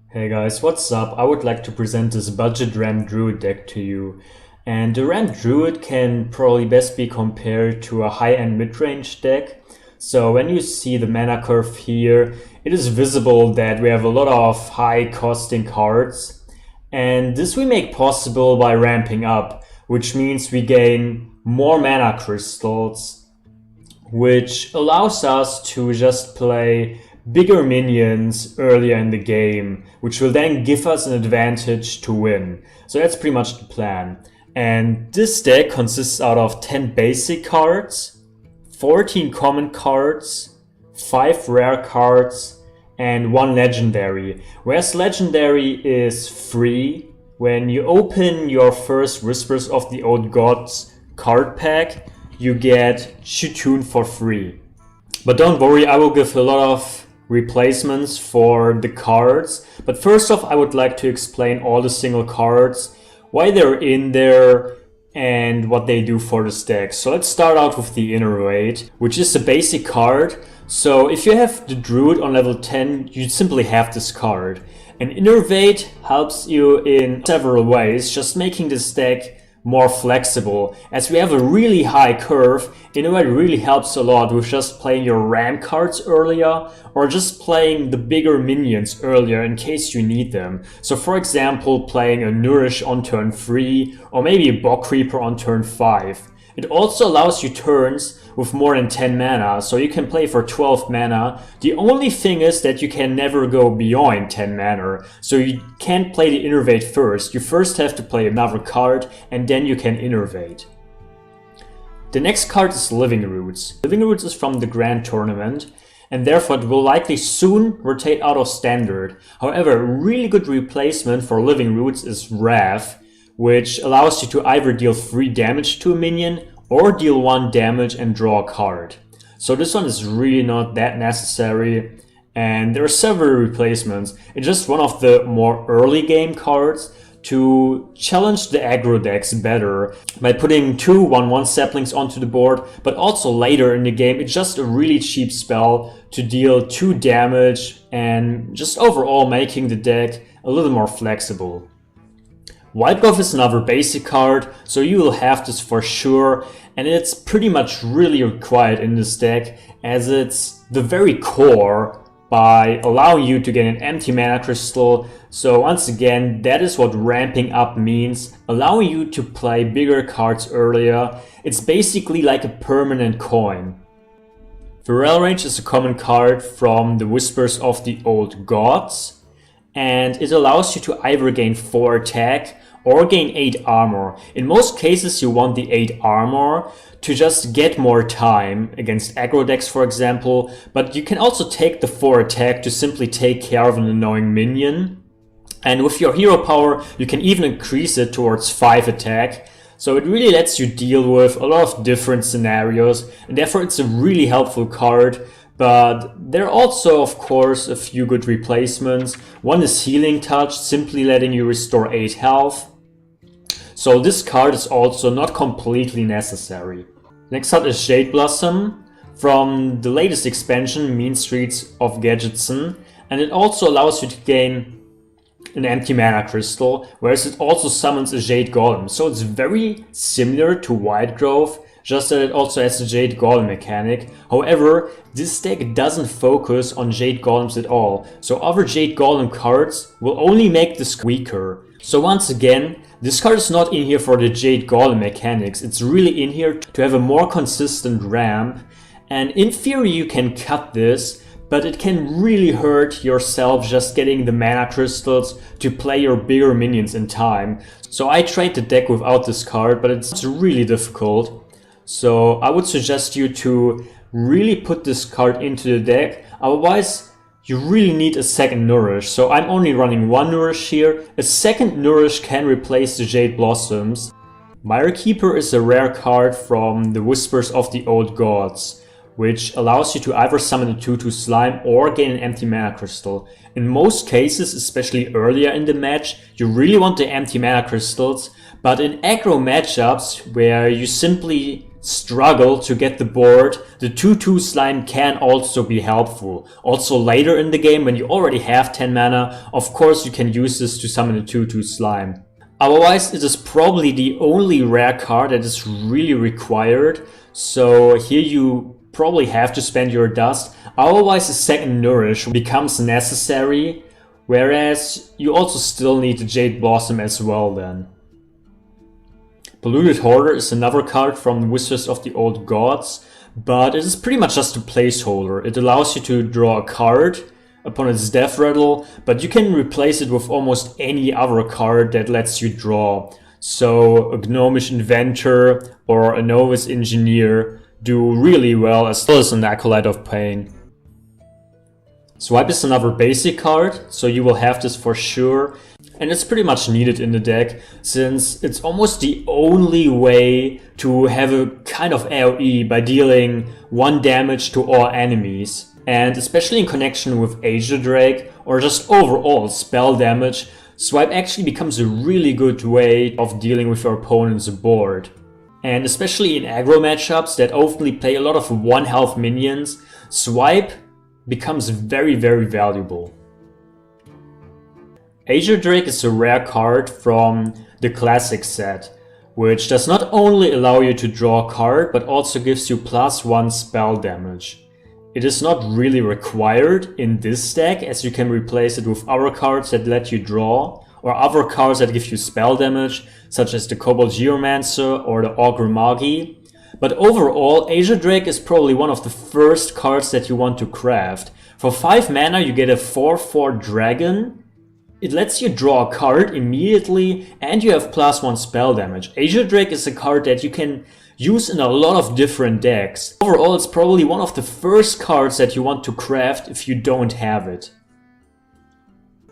Hey guys, what's up? I would like to present this budget RAM Druid deck to you. And the RAM Druid can probably best be compared to a high-end mid-range deck. So when you see the mana curve here, it is visible that we have a lot of high-costing cards. And this we make possible by ramping up, which means we gain more mana crystals, which allows us to just play bigger minions earlier in the game, which will then give us an advantage to win. So that's pretty much the plan. And this deck consists out of 10 basic cards, 14 common cards, 5 rare cards, and 1 legendary. Whereas legendary is free. When you open your first Whispers of the Old Gods card pack, you get Chutun for free. But don't worry, I will give a lot of replacements for the cards. But first off, I would like to explain all the single cards, why they're in there, and what they do for this deck. So let's start out with the Innervate, which is a basic card. So if you have the Druid on level 10, you simply have this card. And Innervate helps you in several ways, just making this deck more flexible. As we have a really high curve, Innervate really helps a lot with just playing your RAM cards earlier or just playing the bigger minions earlier in case you need them. So for example, playing a Nourish on turn 3 or maybe a Bog Creeper on turn 5. It also allows you turns with more than 10 mana, so you can play for 12 mana. The only thing is that you can never go beyond 10 mana, so you can't play the Innervate first. You first have to play another card, and then you can Innervate. The next card is Living Roots. Living Roots is from the Grand Tournament, and therefore it will likely soon rotate out of Standard. However, a really good replacement for Living Roots is Wrath, which allows you to either deal 3 damage to a minion or deal 1 damage and draw a card. So this one is really not that necessary, and there are several replacements. It's just one of the more early game cards to challenge the aggro decks better by putting 2 1/1 saplings onto the board, but also later in the game it's just a really cheap spell to deal 2 damage and just overall making the deck a little more flexible. White Glove is another basic card, so you will have this for sure, and it's pretty much really required in this deck as it's the very core by allowing you to get an empty mana crystal. So once again, that is what ramping up means, allowing you to play bigger cards earlier. It's basically like a permanent coin. Viral Range is a common card from the Whispers of the Old Gods, and it allows you to either gain 4 attack or gain 8 armor. In most cases you want the 8 armor to just get more time against aggro decks, for example, but you can also take the 4 attack to simply take care of an annoying minion. And with your hero power you can even increase it towards 5 attack. So it really lets you deal with a lot of different scenarios, and therefore it's a really helpful card. But there are also, of course, a few good replacements. One is Healing Touch, simply letting you restore 8 health. So this card is also not completely necessary. Next up is Jade Blossom from the latest expansion, Mean Streets of Gadgetson. And it also allows you to gain an empty mana crystal, whereas it also summons a Jade Golem. So it's very similar to White Grove, just that it also has the Jade Golem mechanic. However, this deck doesn't focus on Jade Golems at all, so other Jade Golem cards will only make this weaker. So once again, this card is not in here for the Jade Golem mechanics, it's really in here to have a more consistent ramp, and in theory you can cut this, but it can really hurt yourself just getting the mana crystals to play your bigger minions in time. So I tried the deck without this card, but it's really difficult. So I would suggest you to really put this card into the deck, otherwise you really need a second Nourish. So I'm only running 1 Nourish here. A second Nourish can replace the Jade Blossoms. Mire Keeper is a rare card from the Whispers of the Old Gods, which allows you to either summon a 2/2 slime or gain an empty mana crystal. In most cases, especially earlier in the match, you really want the empty mana crystals, but in aggro matchups where you simply struggle to get the board, the 2/2 slime can also be helpful. Also later in the game, when you already have 10 mana, of course you can use this to summon a 2/2 slime. Otherwise, it is probably the only rare card that is really required, so here you probably have to spend your dust. Otherwise, a second Nourish becomes necessary, whereas you also still need the Jade Blossom as well then. Polluted Hoarder is another card from the Wizards of the Old Gods, but it is pretty much just a placeholder. It allows you to draw a card upon its death rattle, but you can replace it with almost any other card that lets you draw. So a Gnomish Inventor or a Novice Engineer do really well, as well as an Acolyte of Pain. Swipe is another basic card, so you will have this for sure. And it's pretty much needed in the deck, since it's almost the only way to have a kind of AoE by dealing 1 damage to all enemies. And especially in connection with Asia Drake, or just overall spell damage, Swipe actually becomes a really good way of dealing with your opponent's board. And especially in aggro matchups that often play a lot of 1 health minions, Swipe becomes very valuable. Asia Drake is a rare card from the classic set, which does not only allow you to draw a card, but also gives you +1 spell damage. It is not really required in this deck, as you can replace it with other cards that let you draw, or other cards that give you spell damage, such as the Kobold Geomancer or the Ogre Magi. But overall, Asia Drake is probably one of the first cards that you want to craft. For 5 mana you get a 4/4 dragon. It lets you draw a card immediately and you have +1 spell damage. Asia Drake is a card that you can use in a lot of different decks. Overall, it's probably one of the first cards that you want to craft if you don't have it.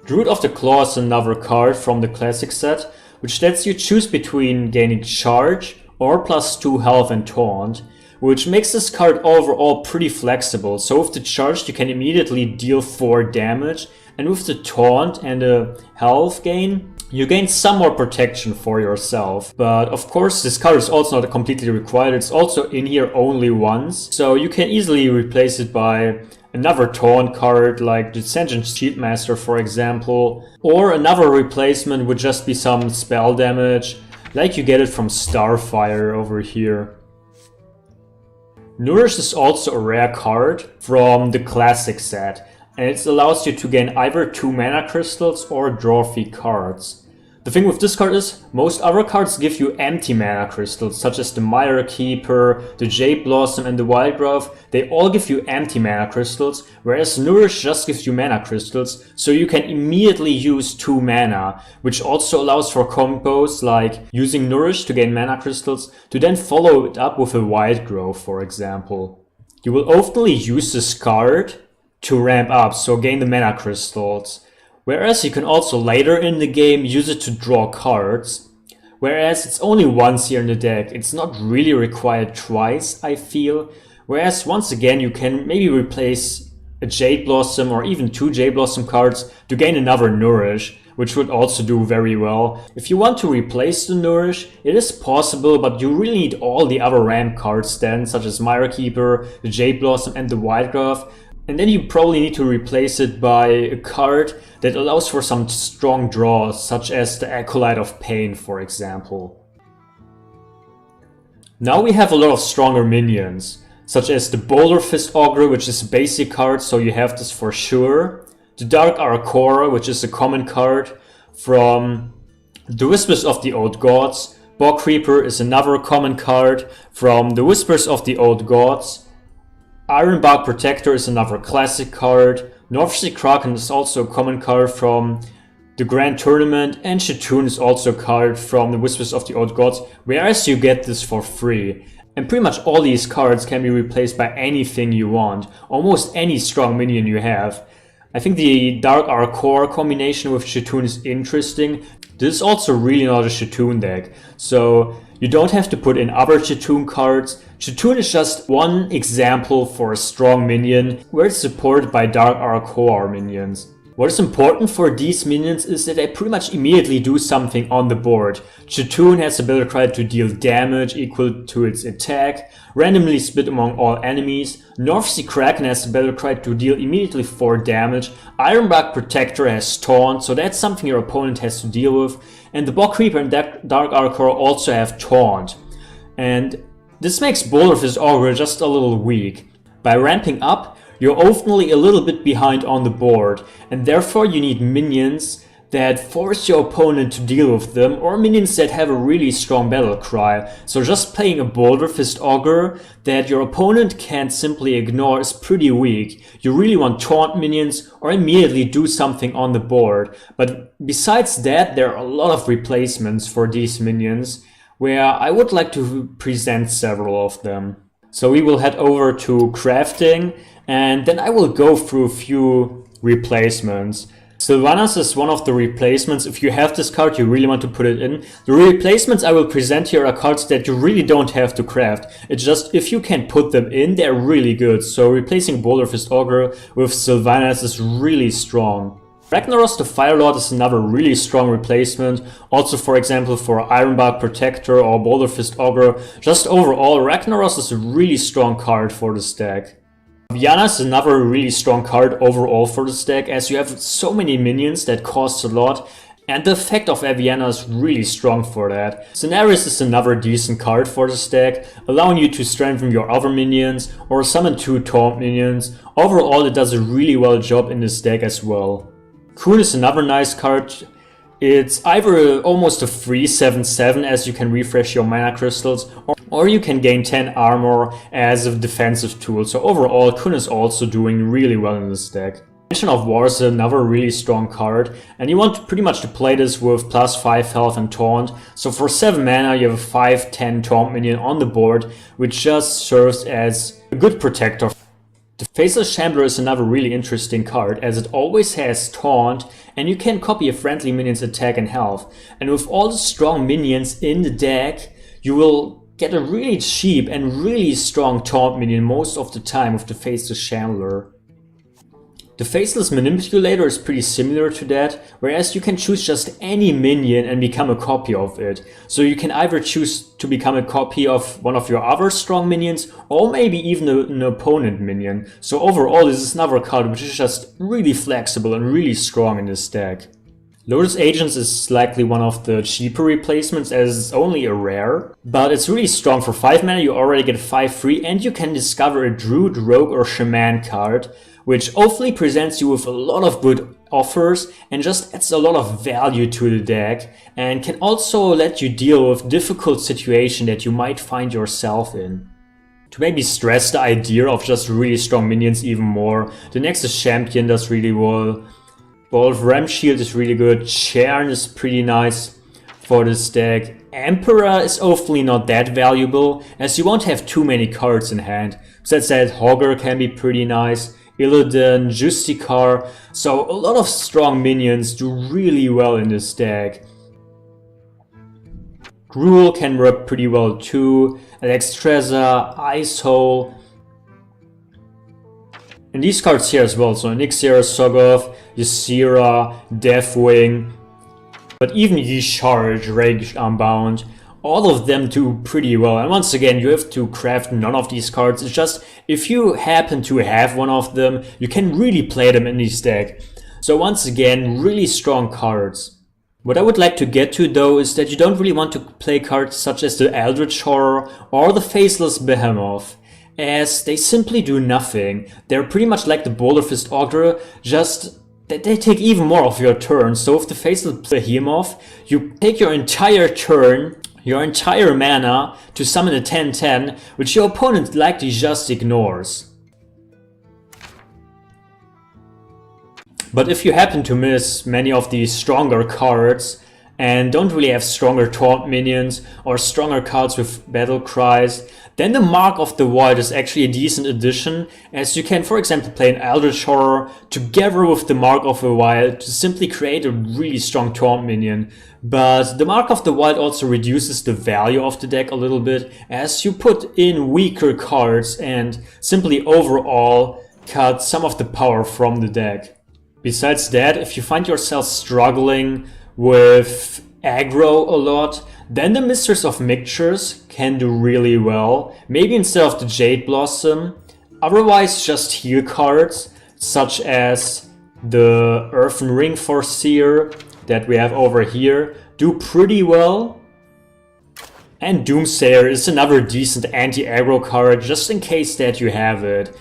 Druid of the Claw is another card from the classic set, which lets you choose between gaining charge or +2 health and taunt, which makes this card overall pretty flexible. So with the charge you can immediately deal 4 damage, and with the taunt and the health gain, you gain some more protection for yourself. But of course this card is also not completely required, it's also in here only once, so you can easily replace it by another taunt card like the Sentient Shieldmaster for example, or another replacement would just be some spell damage, like you get it from Starfire over here. Nourish is also a rare card from the classic set, and it allows you to gain either 2 mana crystals or draw 3 cards. The thing with this card is, most other cards give you empty mana crystals, such as the Mire Keeper, the Jade Blossom and the Wildgrowth. They all give you empty mana crystals, whereas Nourish just gives you mana crystals, so you can immediately use 2 mana, which also allows for combos like using Nourish to gain mana crystals, to then follow it up with a Wildgrowth, for example. You will often use this card to ramp up, so gain the mana crystals. Whereas you can also later in the game use it to draw cards. Whereas it's only once here in the deck, it's not really required twice, I feel. Whereas once again you can maybe replace a Jade Blossom or even 2 Jade Blossom cards to gain another Nourish, which would also do very well. If you want to replace the Nourish, it is possible, but you really need all the other ramp cards then, such as Mire Keeper, the Jade Blossom and the Wildgrowth. And then you probably need to replace it by a card that allows for some strong draws, such as the Acolyte of Pain, for example. Now we have a lot of stronger minions, such as the Boulder Fist Ogre, which is a basic card, so you have this for sure. The Dark Aracora, which is a common card from the Whispers of the Old Gods. Bog Creeper is another common card from the Whispers of the Old Gods. Ironbark Protector is another classic card. Northsea Kraken is also a common card from the Grand Tournament, and Chatoon is also a card from the Whispers of the Old Gods, whereas you get this for free. And pretty much all these cards can be replaced by anything you want, almost any strong minion you have. I think the Dark Aracora combination with Chatoon is interesting. This is also really not a Chatoon deck, so you don't have to put in other Chatoon cards. Chatoon is just one example for a strong minion where it's supported by Dark Aracora minions. What is important for these minions is that they pretty much immediately do something on the board. Chatoon has the battle cry to deal damage equal to its attack, randomly split among all enemies. Northsea Kraken has the battle cry to deal immediately 4 damage. Ironbark Protector has Taunt, so that's something your opponent has to deal with. And the Bog Reaper and Dark Archer also have Taunt. And this makes Boulder Fist Ogre just a little weak. By ramping up, you're often a little bit behind on the board, and therefore you need minions that force your opponent to deal with them, or minions that have a really strong battle cry. So just playing a Boulder Fist Ogre that your opponent can't simply ignore is pretty weak. You really want taunt minions or immediately do something on the board. But besides that, there are a lot of replacements for these minions, where I would like to present several of them. So we will head over to crafting, and then I will go through a few replacements. Sylvanas is one of the replacements. If you have this card, you really want to put it in. The replacements I will present here are cards that you really don't have to craft. It's just if you can put them in, they're really good. So replacing Boulder Fist Ogre with Sylvanas is really strong. Ragnaros the Firelord is another really strong replacement. Also, for example, for Ironbark Protector or Boulder Fist Ogre. Just overall, Ragnaros is a really strong card for this deck. Aviana is another really strong card overall for this deck, as you have so many minions that cost a lot, and the effect of Aviana is really strong for that. Cenarius is another decent card for this deck, allowing you to strengthen your other minions or summon 2 taunt minions. Overall, it does a really well job in this deck as well. Kuhn is another nice card. It's either almost a free 7/7 as you can refresh your mana crystals, or you can gain 10 armor as a defensive tool. So overall, Kuhn is also doing really well in this deck. Mansion of War is another really strong card, and you want pretty much to play this with +5 health and taunt. So for 7 mana, you have a 5/10 taunt minion on the board, which just serves as a good protector. The Faceless Shambler is another really interesting card, as it always has Taunt, and you can copy a friendly minion's attack and health. And with all the strong minions in the deck, you will get a really cheap and really strong Taunt minion most of the time with the Faceless Shambler. The Faceless Manipulator is pretty similar to that, whereas you can choose just any minion and become a copy of it. So you can either choose to become a copy of one of your other strong minions, or maybe even an opponent minion. So overall, this is another card which is just really flexible and really strong in this deck. Lotus Agents is likely one of the cheaper replacements, as it's only a rare, but it's really strong. For 5 mana you already get 5 free, and you can discover a Druid, Rogue or Shaman card, which hopefully presents you with a lot of good offers and just adds a lot of value to the deck, and can also let you deal with difficult situations that you might find yourself in. To maybe stress the idea of just really strong minions even more, the Nexus Champion does really well. Wolf Ram Shield is really good. Chern is pretty nice for this deck. Emperor is hopefully not that valuable, as you won't have too many cards in hand. Besides that, Hogger can be pretty nice. Illidan, Justicar, so a lot of strong minions do really well in this deck. Gruul can work pretty well too, Alexstrasza, Icehole, and these cards here as well, so Nyxia, Sogoth, Ysera, Deathwing, but even Yisharge, Rage Unbound, all of them do pretty well. And once again, you have to craft none of these cards. It's just, if you happen to have one of them, you can really play them in this deck. So once again, really strong cards. What I would like to get to though is that you don't really want to play cards such as the Eldritch Horror or the Faceless Behemoth, as they simply do nothing. They're pretty much like the Boulder Fist Ogre, just that they take even more of your turn. So with the Faceless Behemoth, you take your entire turn, your entire mana, to summon a 10/10, which your opponent likely just ignores. But if you happen to miss many of these stronger cards and don't really have stronger taunt minions or stronger cards with battle cries, then the Mark of the Void is actually a decent addition, as you can, for example, play an Eldritch Horror together with the Mark of the Void to simply create a really strong taunt minion. But the Mark of the Void also reduces the value of the deck a little bit, as you put in weaker cards and simply overall cut some of the power from the deck. Besides that, if you find yourself struggling with aggro a lot, then the Mistress of Mixtures can do really well. Maybe instead of the Jade Blossom, otherwise just heal cards such as the Earthen Ring Foreseer that we have over here do pretty well. And Doomsayer is another decent anti-aggro card just in case that you have it.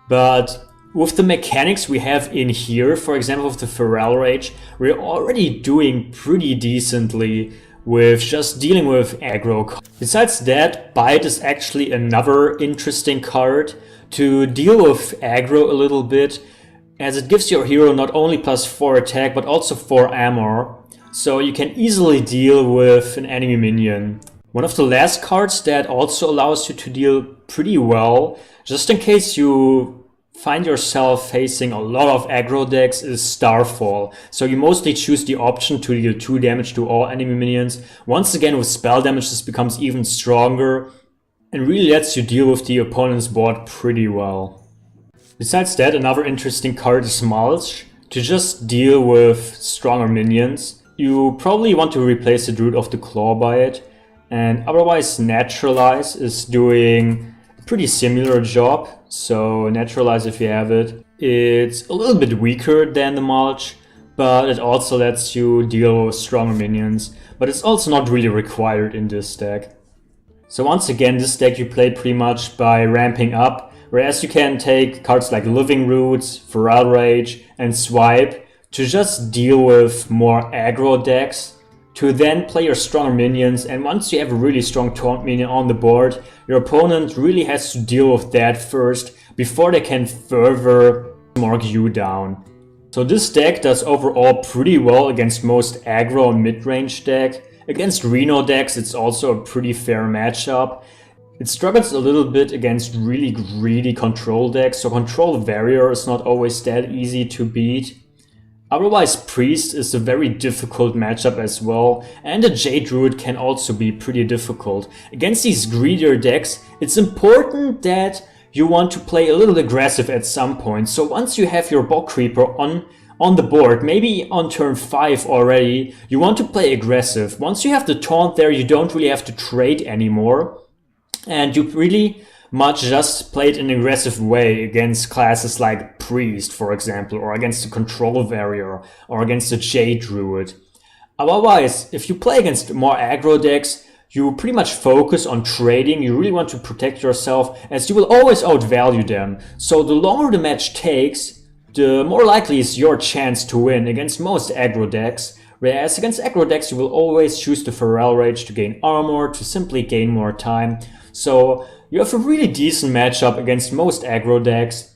But with the mechanics we have in here, for example with the Feral Rage, we're already doing pretty decently with just dealing with aggro cards. Besides that, Bite is actually another interesting card to deal with aggro a little bit, as it gives your hero not only +4 attack but also 4 armor, so you can easily deal with an enemy minion. One of the last cards that also allows you to deal pretty well, just in case you find yourself facing a lot of aggro decks, is Starfall. So you mostly choose the option to deal 2 damage to all enemy minions. Once again, with spell damage this becomes even stronger and really lets you deal with the opponent's board pretty well. Besides that, another interesting card is Mulch, to just deal with stronger minions. You probably want to replace the Druid of the Claw by it, and otherwise Naturalize is doing a pretty similar job. So Naturalize, if you have it, it's a little bit weaker than the Mulch, but it also lets you deal with stronger minions, but it's also not really required in this deck. So once again, this deck you play pretty much by ramping up, whereas you can take cards like Living Roots, Feral Rage and Swipe to just deal with more aggro decks, to then play your stronger minions, and once you have a really strong taunt minion on the board, your opponent really has to deal with that first before they can further mark you down. So this deck does overall pretty well against most aggro and mid-range deck. Against Reno decks it's also a pretty fair matchup. It struggles a little bit against really greedy control decks, so Control Warrior is not always that easy to beat. Otherwise, Priest is a very difficult matchup as well, and the Jade Druid can also be pretty difficult. Against these greedier decks, it's important that you want to play a little aggressive at some point. So once you have your Bog Creeper on the board, maybe on turn 5 already, you want to play aggressive. Once you have the taunt there, you don't really have to trade anymore, and you really much just play it in an aggressive way against classes like Priest, for example, or against the Control Warrior, or against the Jade Druid. Otherwise, if you play against more aggro decks, you pretty much focus on trading. You really want to protect yourself, as you will always outvalue them. So the longer the match takes, the more likely is your chance to win against most aggro decks. Whereas against aggro decks, you will always choose the Feral Rage to gain armor, to simply gain more time. So you have a really decent matchup against most aggro decks.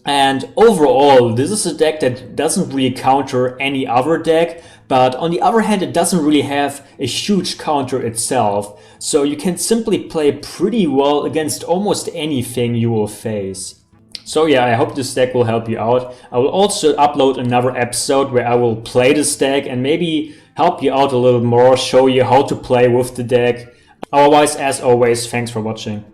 And overall, this is a deck that doesn't really counter any other deck, but on the other hand, it doesn't really have a huge counter itself. So you can simply play pretty well against almost anything you will face. So yeah, I hope this deck will help you out. I will also upload another episode where I will play this deck and maybe help you out a little more, show you how to play with the deck. Otherwise, as always, thanks for watching.